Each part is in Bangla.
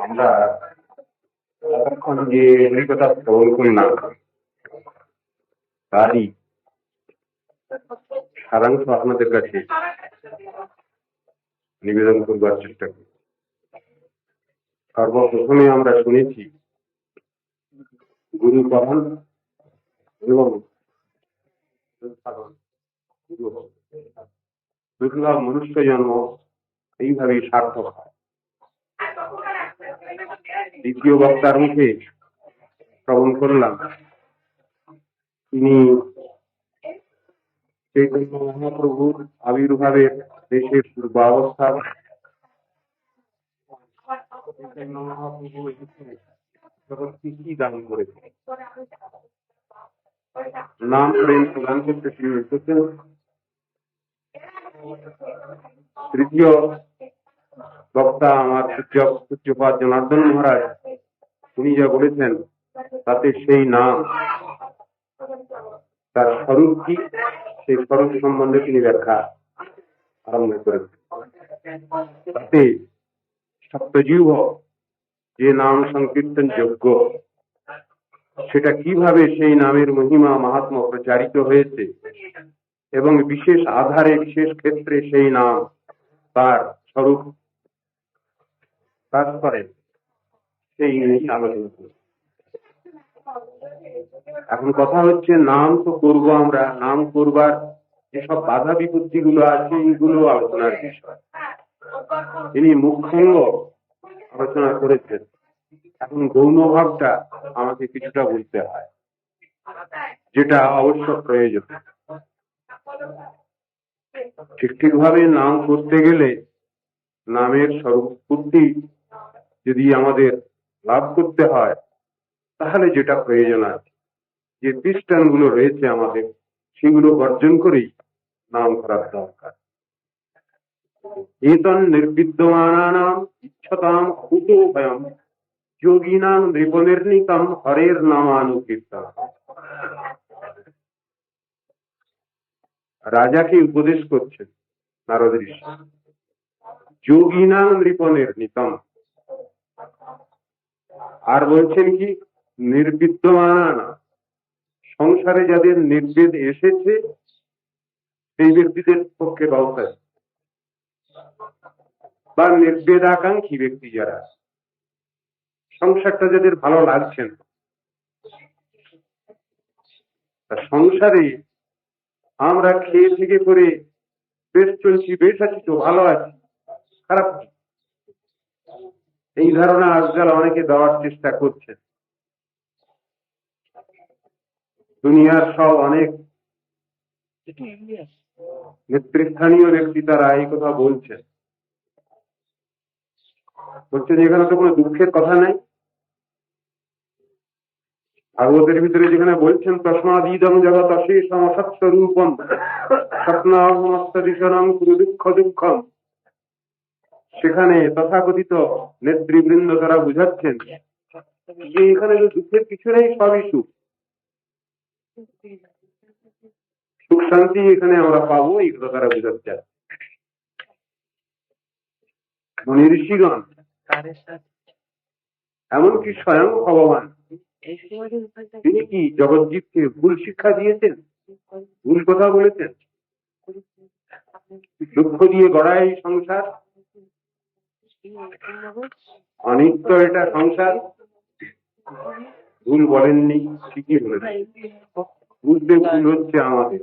আমরা এতক্ষণ যে অভিজ্ঞতা শ্রবণ করলাম তারই সারাংশ আপনাদের কাছে নিবেদন করবার চেষ্টা করি। সর্বপ্রথমে আমরা শুনেছি গুরু প্রধান এবং দুর্লভ মনুষ্য জন্ম এইভাবেই সার্থক হয়। দ্বিতীয় বক্তার মুখে শ্রবণ করলাম তিনি চৈতন্য মহাপ্রভুর আবির্ভাবের দেশের পূর্বাবস্থা, চৈতন্য মহাপ্রভু জগৎকে কি দান করেছে, নাম প্রেম প্রদান করতে শুরু করতেন। তৃতীয় বক্তা আমার পূজ্যপাদ জনার্দন মহারাজ, তিনি যা বলেছেন তাতে সেই নাম তার স্বরূপ কি, সেই স্বরূপ সম্বন্ধে তিনি ব্যাখ্যা আরম্ভ করেছেন। তাতে সপ্তজিহ্ব যে নাম সংকীর্তন যোগ্য, সেটা কিভাবে সেই নামের মহিমা মাহাত্ম্য প্রচারিত হয়েছে এবং বিশেষ আধারে বিশেষ ক্ষেত্রে সেই নাম তার স্বরূপ কাজ করে, সেই নিয়ে আলোচনা করি। এখন কথা হচ্ছে, নাম তো করবো আমরা, নাম করবার যেসব বাধা বিপত্তি গুলো আছে এইগুলো আলোচনার বিষয়। তিনি মুখ্যাঙ্গ আলোচনা করেছেন। এখন গৌণ ভাবটা আমাকে কিছুটা বুঝতে হয়, যেটা অবশ্য প্রয়োজন। ঠিকভাবে নাম করতে গেলে নামের স্বরূপটি যদি আমাদের লাভ করতে হয়, তাহলে যেটা প্রয়োজন আছে, যে দৃষ্টান্তগুলো রয়েছে আমাদের, সেগুলো বর্জন করেই নাম করার দরকার। এতন নির্বিদ্যমানানাম ইচ্ছতাম অকুতো ভয়ম যোগিনাম নৃপনির্ণীতম হরের নামানুকীর্তন। রাজাকে উপদেশ করছেন নারদ ঋষি, যোগিনাম নৃপনির্ণীতম, আর বলছেন কি, নির্বিদ্যমানানা, সংসারে যাদের নির্বেদ এসেছে সেই ব্যক্তিদের পক্ষে ব্যবস্থা, বা নির্বেদ আকাঙ্ক্ষী ব্যক্তি যারা, সংসারটা যাদের ভালো লাগছে না, সংসারে আমরা খেয়ে থেকে করে বেশ চলছি, বেশ আছি তো, ভালো আছি, খারাপ, এই ধারণা আজকাল অনেকে দেওয়ার চেষ্টা করছে। দুনিয়ার সব অনেক নেতৃস্থানীয় ব্যক্তি তারা এই কথা বলছেন, বলছেন এখানে তো কোনো দুঃখের কথা নাই। ভাগবতের ভিতরে যেখানে বলছেন তস্মাদিদং জগৎ অশেষম সৎস্বরূপম স্বপ্নাহমস্তদিশনং কুরু দুঃখ দুঃখম, সেখানে তথাকথিত নেতৃবৃন্দ তারা বুঝাচ্ছেন যে এখানে দুঃখের কিছু নেই, সবই সুখ, সুখ শান্তি এখানে আমরা পাবো, এই কথা তারা বুঝাচ্ছে। মনি ঋষিগণ, এমনকি স্বয়ং ভগবান, তিনি কি জগৎজীবকে ভুল শিক্ষা দিয়েছেন, ভুল কথা বলেছেন? দুঃখ দিয়ে গড়া এই সংসার, অনিত্য এটা সংসার, ভুল বলেননি, ঠিকই বলেছেন। বুঝতে ভুল হচ্ছে আমাদের।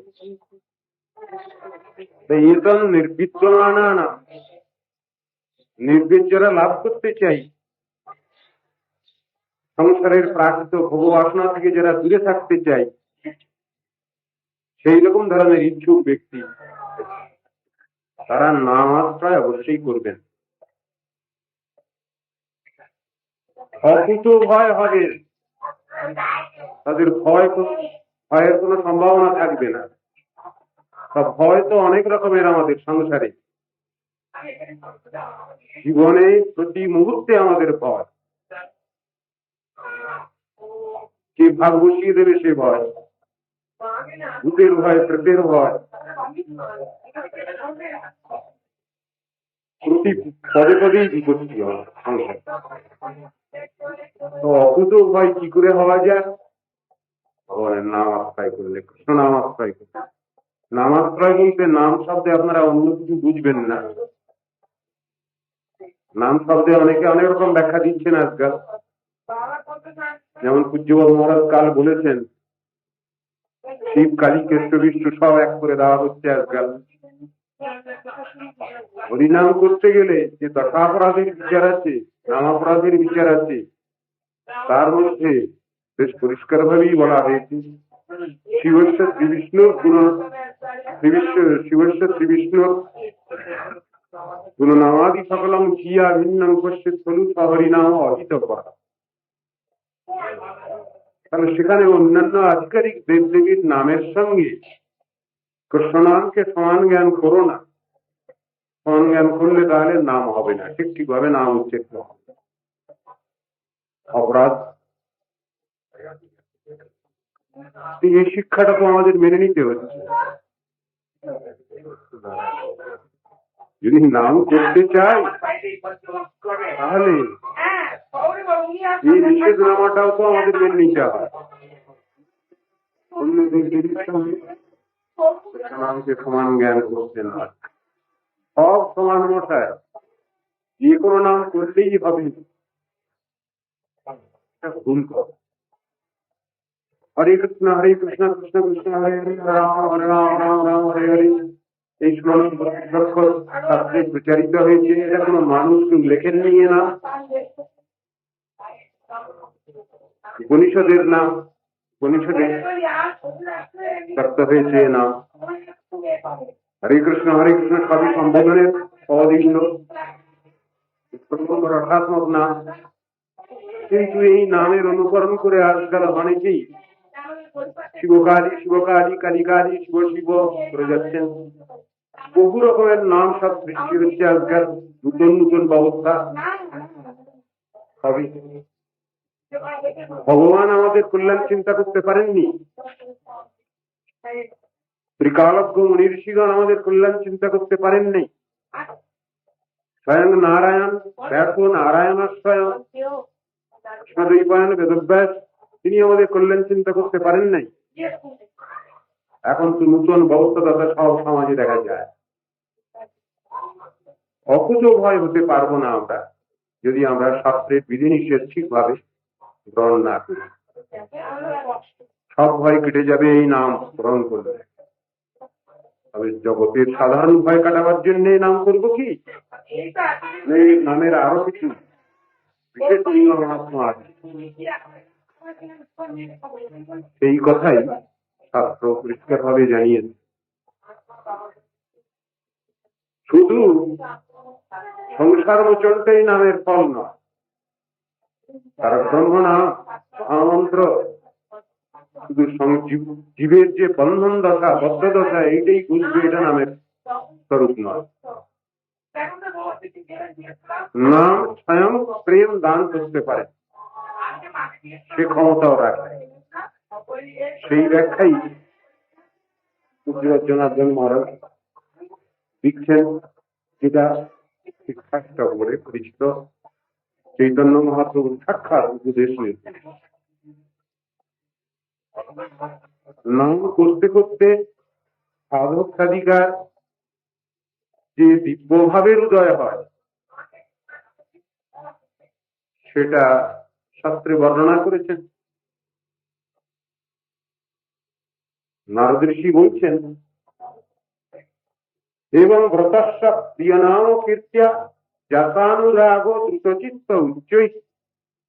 এতন নির্বিদ্যমানানা, নির্বেদ যারা লাভ করতে চাই, সংসারের প্রাকৃত ভোগ বাসনা থেকে যারা দূরে থাকতে চাই, সেই রকম ধরনের ইচ্ছুক ব্যক্তি তারা নামাত্রায় অবশ্যই করবেন। অকুত ভয় হবে, তাদের ভয়ের কোনো সম্ভাবনা থাকবে না। ভয় তো অনেক রকমের আমাদের সংসারে, জীবনে প্রতি মুহূর্তে আমাদের ভয়। কে ভাগ বসিয়ে দেবে সে ভয়, ভূতের ভয়, প্রেতের ভয়, প্রতি পদে পদেই বিপত্তি হয় সংসার। তো অকুত ভয় কি করে হওয়া যায়? ভগবানের নাম আশ্রয় করলে, কৃষ্ণ নাম আশ্রয় করলে। নাম আশ্রয় বলতে নাম শব্দে আপনারা অন্য কিছু বুঝবেন না। নাম শব্দে অনেকে অনেক রকম ব্যাখ্যা দিচ্ছেন আজকাল। যেমন পূজ্যবাবু মহারাজ কাল বলেছেন, শিব কালী কৃষ্ণ বিষ্ণু সব এক করে দেওয়া হচ্ছে আজকাল। হরিনাম করতে গেলে যে দশাপরাধের বিচার আছে, নামাপরাধের বিচার আছে, তার মধ্যে বেশ পরিষ্কার ভাবেই বলা হয়েছে শিবস্য শ্রীবিষ্ণুর গুণ, শিবস্য শ্রীবিষ্ণুর গুণনামাদি সকলম কিয়া ভিন্নং পশ্যেৎ খলু হরিনাম অহিত করা। তাহলে সেখানে অন্যান্য আধিকারিক দেব দেবীর নামের সঙ্গে কৃষ্ণ নামকে সমান জ্ঞান করো না। সমান জ্ঞান করলে তাহলে নাম হবে না, ঠিক ঠিক ভাবে নাম উচ্চারিত হবে, অপরাধ। এই শিক্ষাটা তো আমাদের মেনে নিতে হচ্ছে। যদি নাম করতে চাই তাহলে এই নিষেধ নামাটাও তো আমাদের মেনে নিতে হয়। অন্য দেবীর সঙ্গে নামকে সমান জ্ঞান করতে না, সব সমান মশায়, যে কোনো নাম করলেই হবে ভুল কর। হরে কৃষ্ণ কৃষ্ণ কৃষ্ণ হরে হরে, রাম হরে রাম রাম রাম হরে হরে, এই শ্লোক শাস্ত্রে প্রচারিত হয়েছে। এটা কোনো মানুষ লেখেন নিয়ে না, উপনিষদের নাম, উপনিষদে ব্যক্ত হয়েছে নাম। হরে কৃষ্ণ সবই সম্বোধনের পদগুলো রসাত্মক নাম। কিন্তু এই নামের অনুকরণ করে আজকাল অনেকেই শিবকালী শিবকালী, কালিকালী, শিব শিব করে যাচ্ছেন। বহু রকমের নাম সব সৃষ্টি হচ্ছে আজকাল, নতুন নতুন ব্যবস্থা। সবই ভগবান আমাদের কল্যাণ চিন্তা করতে পারেননি। ত্রিকালজ্ঞ মুনি ঋষিগণ আমাদের কল্যাণ চিন্তা করতে পারেন নাই। স্বয়ং নারায়ণ, ব্যাস নারায়ণাশ্রয় কৃষ্ণদ্বৈপায়ন বেদব্যাস, তিনি আমাদের কল্যাণ চিন্তা করতে পারেন নাই। এখন তো নতুন ব্যবস্থাদাতা সব সমাজে দেখা যায়। অকুত ভয় হতে পারবো না আমরা যদি আমরা শাস্ত্রের বিধিনিষেধ ঠিকভাবে গ্রহণ না করি। সব ভয় কেটে যাবে এই নাম গ্রহণ করলে। তবে জগতের সাধারণ ভয় কাটাবার জন্য নাম করবো কি? এই নামের আরো কিছু বিশেষ মহাত্মা আছে, সেই কথাই শাস্ত্র পরিষ্কার ভাবে জানিয়েছে। শুধু সংসার মোচনটাই নামের ফল নয়, তার ব্রহ্ম নাম মহামন্ত্র শুধু জীবের যে বন্ধন দশা, বদ্ধ দশা, এইটাই বুঝবে, এটা নামের স্বরূপ নয়। নাম স্বয়ং প্রেম দান করতে পারে, সে ক্ষমতাও রাখে। সেই ব্যাখ্যাই জনার্দন মহারাজ দিচ্ছেন, যেটা শিক্ষাষ্ট বলে পরিচিত। চৈতন্য মহাপ্রভুর সাক্ষাৎ উপদেশ নিয়েছে। নাম করতে করতে সাধক সাধিকার যে দিব্যভাবের উদয় হয়, সেটা শাস্ত্রে বর্ণনা করেছেন। নারদ ঋষি বলছেন, এবং ব্রতস্য প্রিয় নাম কীর্তিয়া জাতানুরাগ দ্রুতচিত্ত উচ্চৈ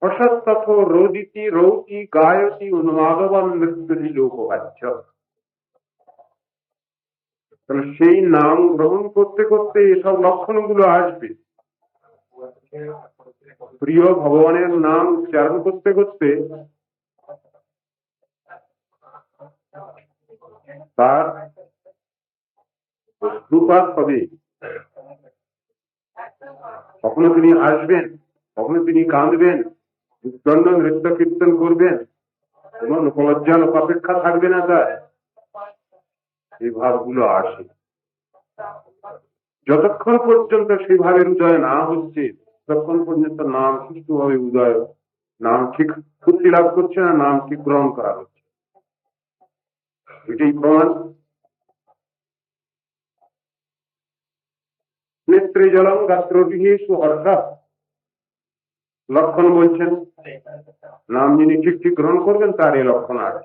অসত্তথ রোদিতি রৌতি গায়তি উন্মাদবান মৃত্যুরি লোকবাচ্য। তাহলে সেই নাম গ্রহণ করতে করতে এসব লক্ষণগুলো আসবে। প্রিয় ভগবানের নাম উচ্চারণ করতে করতে তার প্রপাত হবে। কখনো তিনি আসবেন, কখনো তিনি কাঁদবেন, উদ্দণ্ড নৃত্য কীর্তন করবেন, কোন উপলজ্জা অপেক্ষা থাকবে না তার। এই ভাবগুলো আসে। যতক্ষণ পর্যন্ত সেই ভাবের উদয় না হচ্ছে ততক্ষণ পর্যন্ত নাম সুষ্ঠুভাবে উদয়, নাম ঠিক ফুর্তি লাভ করছে না, নাম ঠিক গ্রহণ করা হচ্ছে। এটাই প্রমাণ। নেত্রে জলম গাত্রবিহেষু অর্থাৎ লক্ষণ বলছেন, নাম যিনি ঠিক ঠিক গ্রহণ করবেন তার এই লক্ষণ আছে।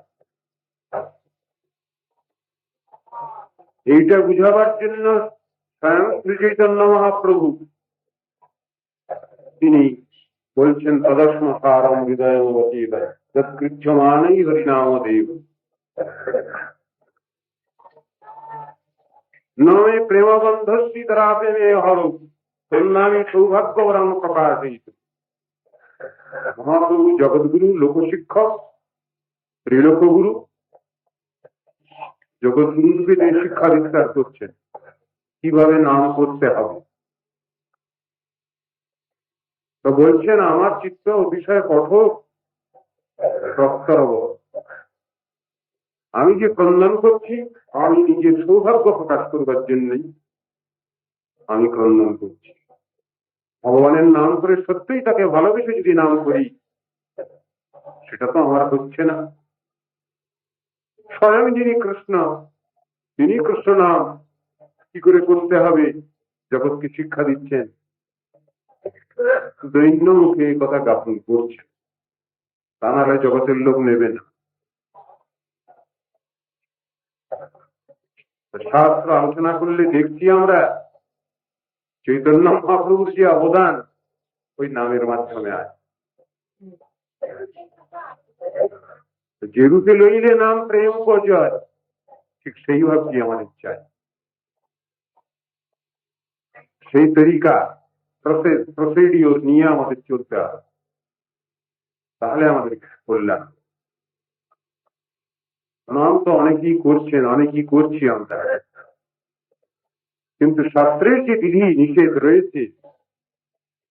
এইটা বুঝাবার জন্য স্বয়ং শ্রী চৈতন্য মহাপ্রভু তিনি বলছেন তদস্মকারম হৃদয়মতীতৎকৃচ্ছমানৈ হরিনামদেব নমে প্রেমবন্ধস্বি তরাপে মে হর তন্নামি সৌভাগ্যবরং প্রকাশিত। মহাপ্রভু জগৎগুরু, লোকশিক্ষক, ত্রিলোকগুরু, জগৎগুরুকে তিনি শিক্ষা বিস্তার করছেন কিভাবে নাম করতে হবে। তো বলছেন আমার চিত্ত অতিশয় কঠোর প্রস্তরব, আমি যে ক্রন্দন করছি আমি নিজের সৌভাগ্য প্রকাশ করবার জন্যই আমি ক্রন্দন করছি। ভগবানের নাম করে সত্যিই তাকে ভালোবেসে যদি নাম করি সেটা তো আমার হচ্ছে না। স্বয়ং যিনি কৃষ্ণ, তিনি কৃষ্ণ নাম কি করে করতে হবে জগৎকে শিক্ষা দিচ্ছেন, দৈন্য মুখে এই কথা জ্ঞাপন করছে, তা নাহলে জগতের লোক নেবে না। শাস্ত্র আলোচনা করলে দেখছি আমরা চৈতন্য মহাপ্রভুর যে অবদান ওই নামের মাধ্যমে আছে। যে রূপে লইলে নাম প্রেম জয়, ঠিক সেই ভাবছি আমাদের চাই, সেই তরিকা প্রসিডিওর নিয়ে আমাদের চলতে হবে, তাহলে আমাদের কল্যাণ। নাম তো অনেকেই করছেন, অনেকেই করছি আমরা, কিন্তু শাস্ত্রের যে বিধি নিষেধ রয়েছে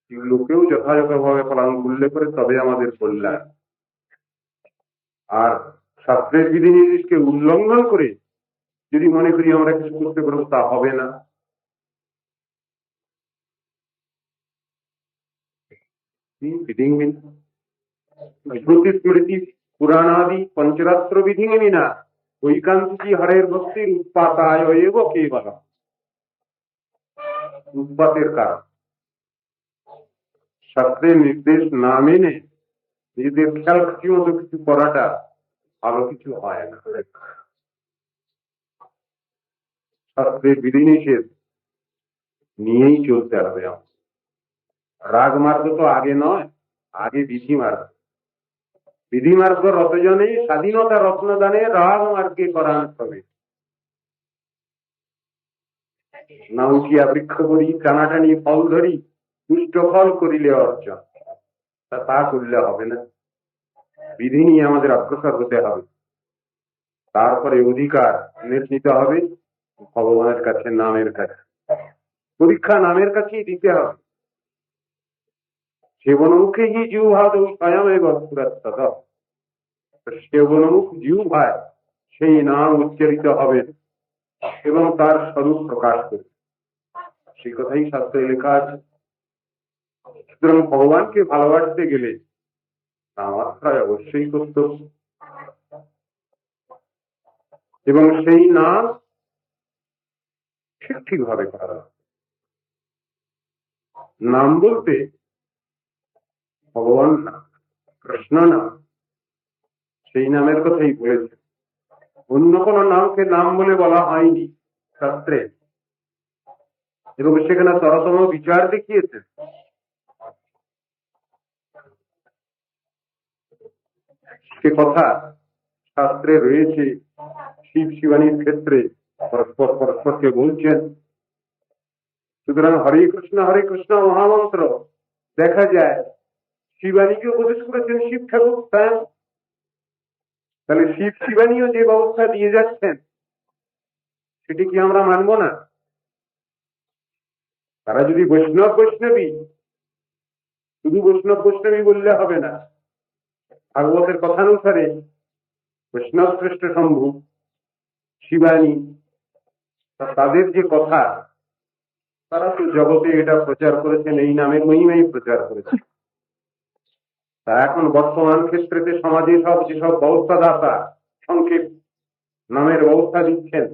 সেগুলোকেও যথাযথভাবে পালন করলে করে তবে আমাদের কল্যাণ। আর শাস্ত্রের বিধি নিষেধকে উল্লঙ্ঘন করে যদি মনে করি আমরা কিছু করতে পারবো, তা হবে না। শ্রুতি স্মৃতি পুরাণাদি পঞ্চরাত্র বিধিঙ্গি না ঐকান্তিকি হরের ভক্তির উৎপাতায় এব কেবল। উৎপাতের কারণ শাস্ত্রের নির্দেশ না মেনে নিজেদের খেয়াল খুশি মতো কিছু করাটা ভালো কিছু হয় না। শাস্ত্রের বিধিনিষেধ নিয়েই চলতে হবে। রাগ মার্গ তো আগে নয়, আগে বিধি মার্গ। বিধি মার্গ রতজনে স্বাধীনতা রত্নদানে রাগ মার্গে করান হবে। না উঠিয়া বৃক্ষ করি টানাটানি ফল ধরি দুষ্ট ফল করিলে অর্জন, তা করলে হবে না। বিধি নিয়ে আমাদের অগ্রসর হতে হবে, তারপরে অধিকার নিতে হবে ভগবানের কাছে, নামের কাছে। পরীক্ষা নামের কাছেই দিতে হবে। সেবনমুখে হি জিহ্বাদৌ স্বয়মেব পুরস্তত, সেবনমুখ জিহ্বায় সেই নাম উচ্চারিত হবে এবং তার স্বরূপ প্রকাশ করবে, সেই কথাই শাস্ত্রে লেখা আছে। সুতরাং ভগবানকে ভালোবাসতে গেলে নামাশ্রয় অবশ্যই কর্তব্য, এবং সেই নাম ঠিক ঠিক ভাবে করা হবে। নাম বলতে ভগবান নাম, কৃষ্ণ নাম, সেই নামের কথাই বলেছে। অন্য কোন নামকে নাম বলে বলা হয়নি শাস্ত্রে, এবং সেখানে তরতম বিচার দেখিয়েছেন। সে কথা শাস্ত্রে রয়েছে। শিব শিবানীর ক্ষেত্রে পরস্পর পরস্পরকে বলছেন। সুতরাং হরে কৃষ্ণ মহামন্ত্র দেখা যায় শিবানীকে উপদেশ করেছেন শিব ঠাকুর স্বয়ং। তাহলে শিব শিবানীও যে ব্যবস্থা দিয়ে যাচ্ছেন সেটি কি আমরা মানব না? তারা যদি বৈষ্ণবী, শুধু বৈষ্ণবী বললে হবে না। ভাগবতের কথানুসারে বৈষ্ণব শ্রেষ্ঠ শম্ভু, শিবানী, তাদের যে কথা তারা তো জগতে এটা প্রচার করেছেন, এই নামের মহিমাই প্রচার করেছেন। তা এখন বর্তমান ক্ষেত্রে সমাজে সব যেসব ব্যবস্থাদাতা সংক্ষেপ নামের ব্যবস্থা দিচ্ছেন,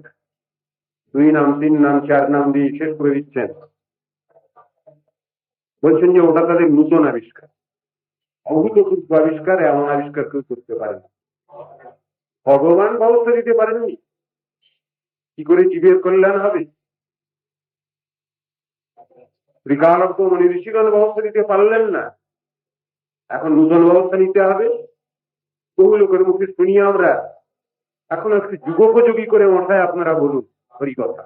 2 নাম 3 নাম 4 নাম দিয়ে শেষ করে দিচ্ছেন, বলছেন যে ওটা তাদের নূতন আবিষ্কার, অভূতপূর্ব আবিষ্কার, এমন আবিষ্কার কেউ করতে পারেন। ভগবান ব্যবস্থা দিতে পারেননি, কি করে জীবের কল্যাণ হবে? ত্রিকালজ্ঞ মনি ঋষিগণ ব্যবস্থা দিতে পারলেন না, এখন নূতন ব্যবস্থা নিতে হবে। বহু লোকের মুখে শুনি আমরা, এখন একটু যুগোপযোগী করে মশায় আপনারা বলুন হরি কথা,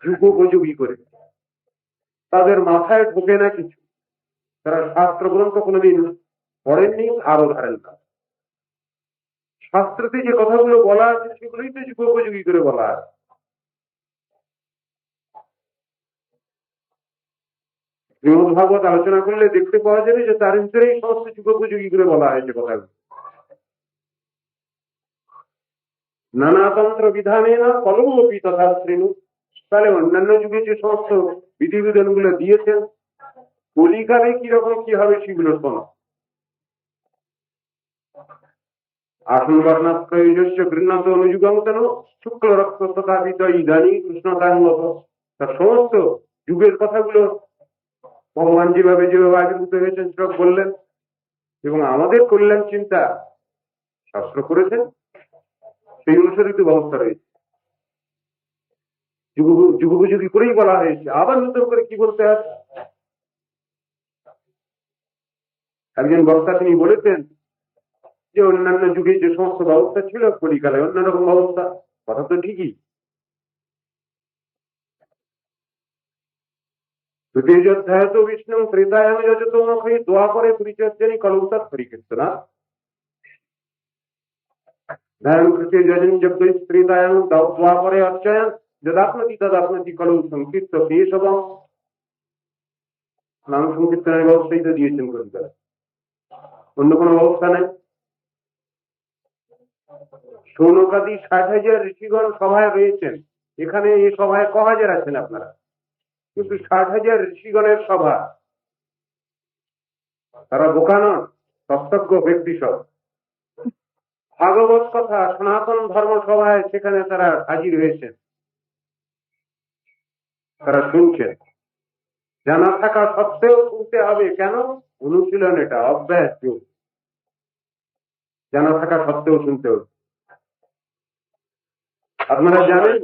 যুগোপযোগী করে। তাদের মাথায় ঢোকে না কিছু, তারা শাস্ত্র গ্রন্থ কোনোদিন পড়েননি, আরো ধারেন না। শাস্ত্রতে যে কথাগুলো বলা আছে সেগুলোই তো যুগোপযোগী করে বলা আছে। শ্রীমদ ভাগবত আলোচনা করলে দেখতে পাওয়া যাবে যে তার ভিতরে এই সমস্ত যুগোপযোগী করে বলা হয়েছে কথাগুলো। নানাতন্ত্র বিধানে না কলমপি তথা শ্রেণু। তাহলে অন্যান্য যুগে যে সমস্ত বিধিবিধান গুলো দিয়েছেন, কলিকালে কিরকম কি হবে সেগুলো শোনো। আসন বর্ণাত প্রয়োজ্য গৃহ্ণত অনুযুগম কেন শুক্ল রক্ত তথাপিত ইদানি কৃষ্ণতার মতো। তার সমস্ত যুগের কথাগুলো ভগবান যেভাবে যেভাবে আবির্ভূত হয়েছেন সব বললেন, এবং আমাদের কল্যাণ চিন্তা শাস্ত্র করেছেন, সেই অনুসারিত ব্যবস্থা রয়েছে। যুগোপযোগী করেই বলা হয়েছে, আবার নতুন করে কি বলতে হবে। একজন বক্তা তিনি বলেছেন যে অন্যান্য যুগে যে সমস্ত ব্যবস্থা ছিল, কলিকালে অন্যরকম ব্যবস্থা। কথা তো ঠিকই। তৃতীয় অধ্যায় তো বিষ্ণু ত্রেতায়ামে যজতমখ দোয়া করে পরিচর্যানি কলৌতার পরিকীর্তনা ধ্যান কৃতে যজন যজ্ঞ ত্রেতায়াম দোয়া করে অর্চয়ন যদাত্মতি তদাত্মতি কলৌ সংকীর্ত কেশবম। নাম সংকীর্তনের ব্যবস্থাই তো দিয়েছেন কলিকালে, অন্য কোনো ব্যবস্থা নেই। সৌনকাদি 60,000 ঋষিগণ সভায় রয়েছেন, এখানে এই সভায় 1,000 আছেন আপনারা, কিন্তু 60,000 ঋষিগণের সভা, তারা বোকা নন, তত্ত্বজ্ঞ ব্যক্তি সব। ভাগবত কথা সনাতন ধর্ম সভায় সেখানে তারা হাজির হয়েছেন, তারা শুনছেন। জানা থাকা সত্ত্বেও শুনতে হবে, কেন? অনুশীলন, এটা অভ্যাস যোগ। জানা থাকা সত্ত্বেও শুনতে হবে। আপনারা জানেন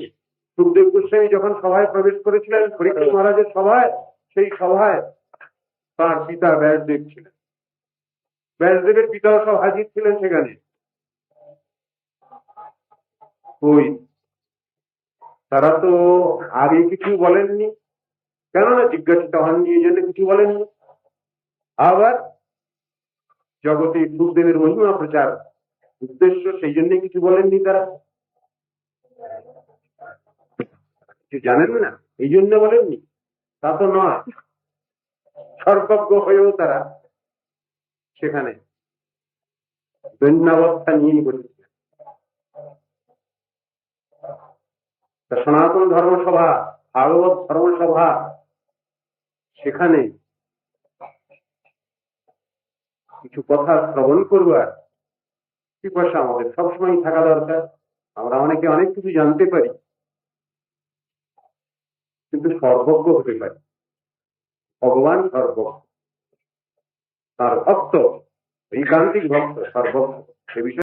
সুখদেব গোস্বামী যখন সভায় প্রবেশ করেছিলেন পরীক্ষিত মহারাজের সভায়, সেই সভায় তার পিতা ব্যাসদেব ছিলেন, ব্যাসদেবের পিতাও সব হাজির ছিলেন সেখানে। ওই তারা তো আগে কিছু বলেননি, কেননা জিজ্ঞাসিত হননি, এই জন্য কিছু বলেননি। আবার জগতে সুখদেবের মহিমা প্রচার উদ্দেশ্য, সেই জন্য কিছু বলেননি। তারা কিছু জানেন না এই জন্য বলেননি, তা তো নয়। সর্বজ্ঞ হয়েও তারা সেখানে দৈন্যাবস্থা নিয়ে বসেছে। সনাতন ধর্মসভা, ভাগবত ধর্মসভা, সেখানে কিছু কথা শ্রবণ করবার পিপাসা আমাদের সবসময় থাকা দরকার। আমরা অনেকে অনেক কিছু জানতে পারি, কিন্তু সর্বজ্ঞ হতে পারি। ভগবান সর্বজ্ঞ, তার ভক্ত, ঐকান্তিক ভক্ত সর্বজ্ঞ, সে বিষয়ে